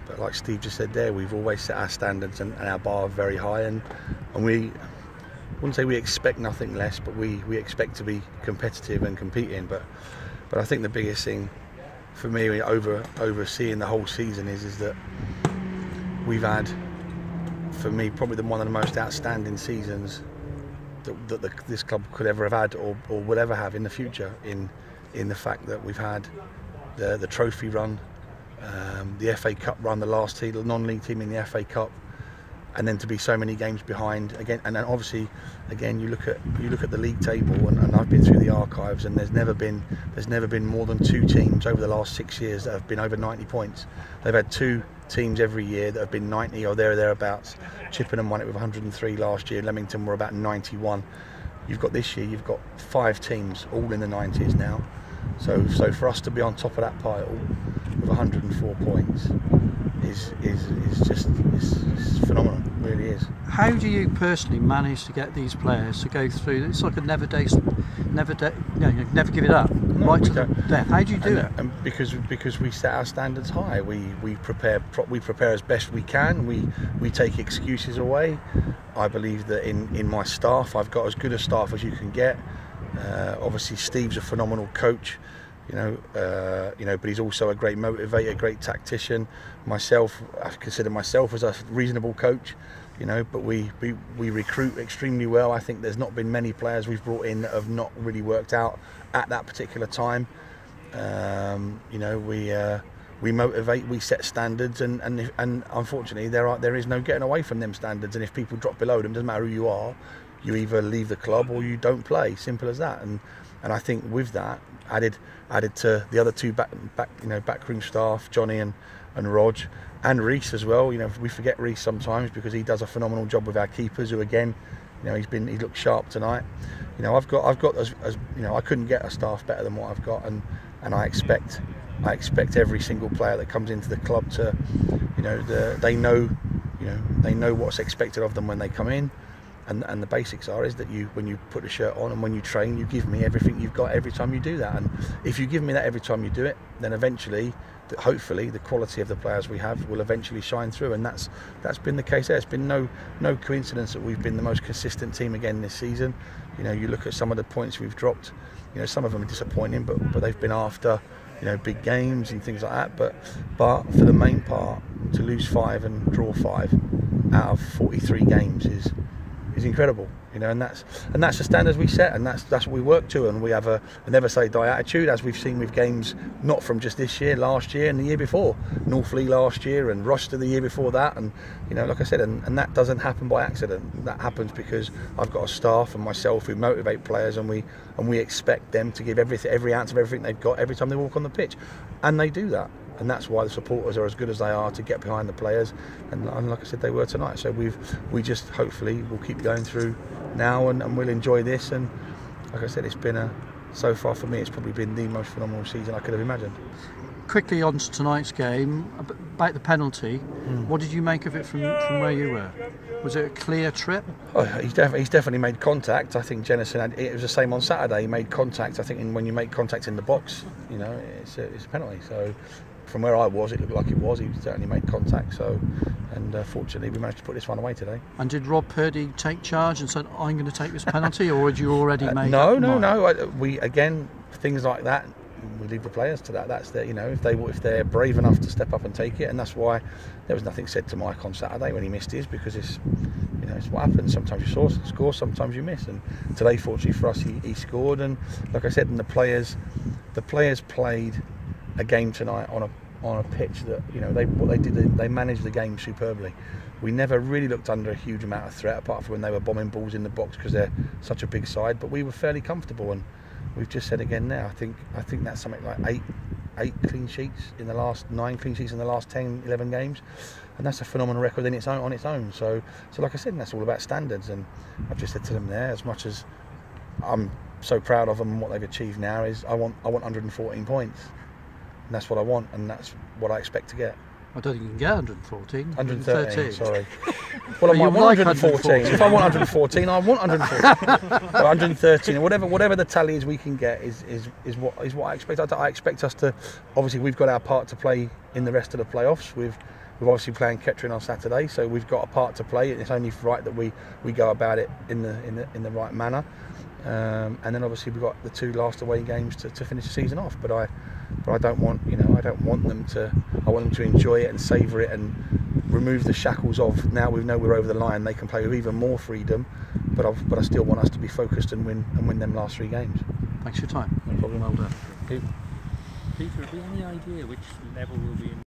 But like Steve just said there, we've always set our standards and our bar very high, and we wouldn't say we expect nothing less, but we expect to be competitive and competing. But I think the biggest thing for me overseeing the whole season is that we've had, for me, probably one of the most outstanding seasons that this club could ever have had or will ever have in the future, in the fact that we've had the trophy run, the FA Cup run, the last team, the non-league team in the FA Cup, and then to be so many games behind again. And then obviously, again, you look at the league table, and I've been through the archives, and there's never been more than 2 teams over the last 6 years that have been over 90 points. They've had 2 teams every year that have been 90 or thereabouts. Chippenham won it with 103 last year. Leamington were about 91. You've got this year, you've got 5 teams all in the 90s now. So for us to be on top of that pile with 104 points is just phenomenal. It really is. How do you personally manage to get these players to go through? It's like a never give it up, No, right to the death. How do you do it? And because we set our standards high, we prepare as best we can. We take excuses away. I believe that in my staff, I've got as good a staff as you can get. Obviously, Steve's a phenomenal coach, but he's also a great motivator, great tactician. Myself, I consider myself as a reasonable coach, but we recruit extremely well. I think there's not been many players we've brought in that have not really worked out at that particular time. We motivate, we set standards, and unfortunately there is no getting away from them standards. And if people drop below them, doesn't matter who you are, you either leave the club or you don't play. Simple as that. And I think with that added to the other 2 backroom staff, Johnny and Rog, and Reece as well. We forget Reece sometimes because he does a phenomenal job with our keepers, who again, he looked sharp tonight. I've got I couldn't get a staff better than what I've got, and I expect every single player that comes into the club to, they know what's expected of them when they come in. And the basics is that when you put the shirt on and when you train, you give me everything you've got every time you do that. And if you give me that every time you do it, then eventually, hopefully, the quality of the players we have will eventually shine through. And that's been the case there. It's been no coincidence that we've been the most consistent team again this season. You look at some of the points we've dropped. Some of them are disappointing, but they've been after big games and things like that. But for the main part, to lose 5 and draw 5 out of 43 games is incredible, and that's the standards we set, and that's what we work to, and we have a never say die attitude, as we've seen with games not from just this year, last year and the year before, Northley last year and Rochester the year before that, and like I said, and that doesn't happen by accident. That happens because I've got a staff and myself who motivate players, and we expect them to give every ounce of everything they've got every time they walk on the pitch, and they do that. And that's why the supporters are as good as they are to get behind the players, and like I said, they were tonight. So we just hopefully will keep going through now, and we'll enjoy this. And like I said, it's been so far for me, it's probably been the most phenomenal season I could have imagined. Quickly on to tonight's game, about the penalty. What did you make of it from where you were? Was it a clear trip? Oh, he's definitely made contact. I think Jennison it was the same on Saturday. He made contact. I think when you make contact in the box, it's a penalty. So from where I was, it looked like it was. He certainly made contact. So, and fortunately, we managed to put this one away today. And did Rob Purdy take charge and said, "I'm going to take this penalty," or had you already made? No. We again, things like that, we leave the players to that. That's their, if they're brave enough to step up and take it, and that's why there was nothing said to Mike on Saturday when he missed his, because it's what happens. Sometimes you score, sometimes you miss, and today, fortunately for us, he scored. And like I said, and the players played a game tonight on a pitch that they managed the game superbly. We never really looked under a huge amount of threat, apart from when they were bombing balls in the box because they're such a big side. But we were fairly comfortable, and we've just said again now. I think that's something like eight clean sheets in the last 9 clean sheets in the last 10, 11 games, and that's a phenomenal record on its own. So like I said, that's all about standards. And I've just said to them there, as much as I'm so proud of them and what they've achieved now, is I want 114 points. And that's what I want, and that's what I expect to get. I don't think you can get 114. 113, sorry. Well, I want 114. If I want 114, I want 114. 113, whatever the tally is we can get is what I expect. I expect us to, obviously we've got our part to play in the rest of the playoffs with we're obviously playing Kettering on Saturday, so we've got a part to play. It's only right that we go about it in the right manner. And then obviously we've got the 2 last away games to finish the season off. But I don't want them to. I want them to enjoy it and savour it and remove the shackles of, now we know we're over the line, they can play with even more freedom. But I still want us to be focused and win them last 3 games. Thanks for your time. No problem. Well done. Peter, have you any idea which level we'll be in